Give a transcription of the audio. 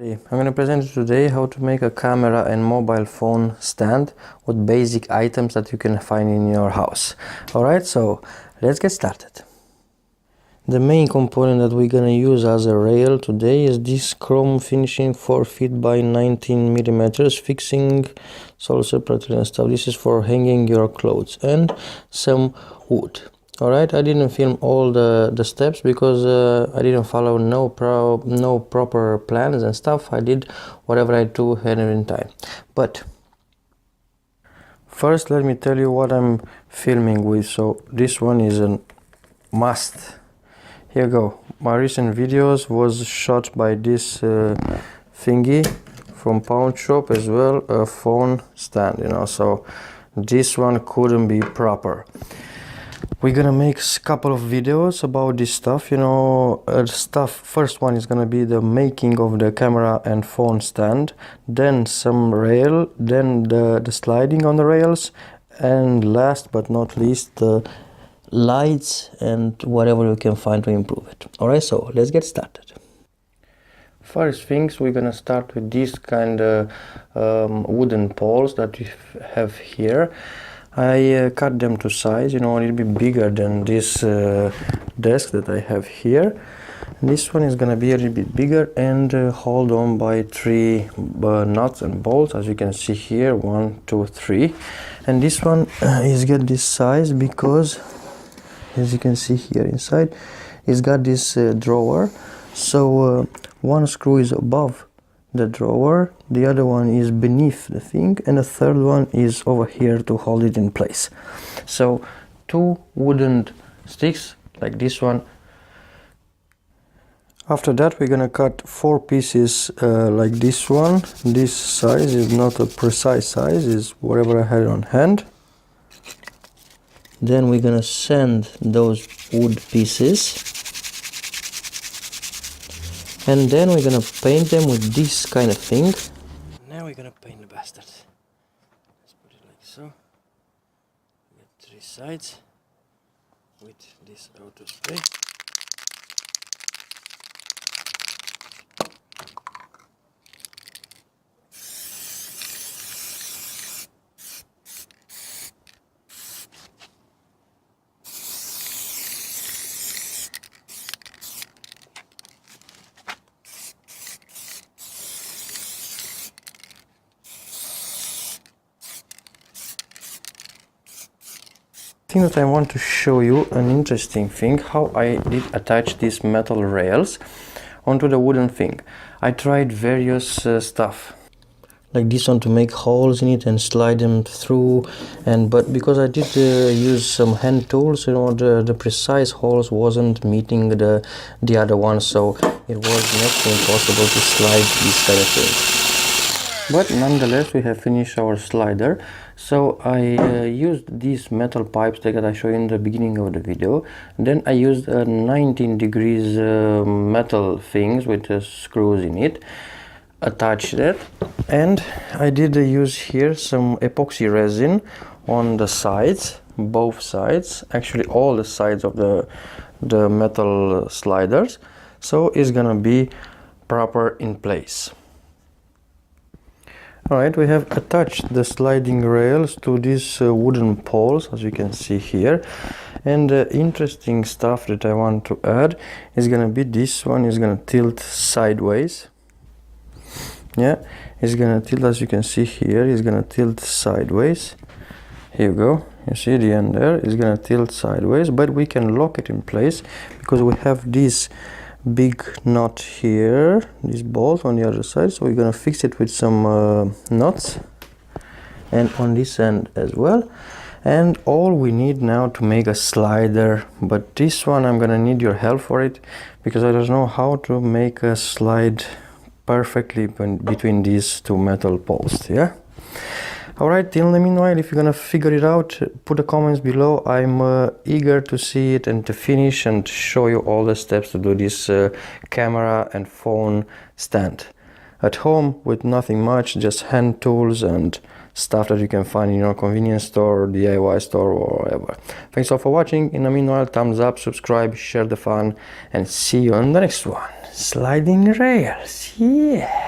I'm going to present you today how to make a camera and mobile phone stand with basic items that you can find in your house. Alright, so let's get started. The main component that we're going to use as a rail today is this chrome finishing 4 feet by 19 millimeters fixing sole separator and stuff. This is for hanging your clothes, and some wood. Alright, I didn't film all the steps because I didn't follow no proper plans and stuff. I did whatever I do at any time. But first let me tell you what I'm filming with. So this one is a must. Here you go. My recent videos was shot by this thingy from pawn shop as well, a phone stand, so this one couldn't be proper. We're gonna make a couple of videos about this stuff, First one is gonna be the making of the camera and phone stand, then some rail, then the sliding on the rails, and last but not least the lights and whatever you can find to improve it. Alright, so let's get started. First things, we're gonna start with these kind of wooden poles that we have here. I cut them to size, a little bit bigger than this desk that I have here. This one is gonna be a little bit bigger and hold on by 3 nuts and bolts, as you can see here, 1, 2, 3. And this one is got this size because, as you can see here inside, it's got this drawer. So one screw is above the drawer, the other one is beneath the thing, and the third one is over here to hold it in place. So 2 wooden sticks like this one. After that, we're gonna cut 4 pieces like this one. This size is not a precise size, is whatever I had on hand. Then we're gonna sand those wood pieces, and then we're gonna paint them with this kind of thing. Now we're gonna paint the bastard. Let's put it like so. Get 3 sides with this auto spray. I think that I want to show you an interesting thing, how I did attach these metal rails onto the wooden thing. I tried various stuff like this one to make holes in it and slide them through, but because I did use some hand tools, the precise holes wasn't meeting the other one, so it was next to impossible to slide this kind of thing. But nonetheless, we have finished our slider. So I used these metal pipes that I showed in the beginning of the video. Then I used 19 degrees metal things with screws in it, attached it, and I did use here some epoxy resin on the sides, both sides, actually all the sides of the metal sliders, so it's gonna be proper in place. Alright, we have attached the sliding rails to these wooden poles, as you can see here. And the interesting stuff that I want to add is gonna be this one is gonna tilt sideways. Yeah, it's gonna tilt, as you can see here, it's gonna tilt sideways. Here you go, you see the end there, it's gonna tilt sideways, but we can lock it in place because we have this big knot here, this bolt on the other side, so we're gonna fix it with some nuts, and on this end as well. And all we need now to make a slider, but this one I'm gonna need your help for it because I don't know how to make a slide perfectly between these 2 metal posts. Yeah, alright, in the meanwhile, if you're gonna figure it out, put the comments below. I'm eager to see it and to finish and show you all the steps to do this camera and phone stand at home with nothing much, just hand tools and stuff that you can find in your convenience store, DIY store, or whatever. Thanks all for watching. In the meanwhile, thumbs up, subscribe, share the fun, and see you on the next one. Sliding rails, yeah.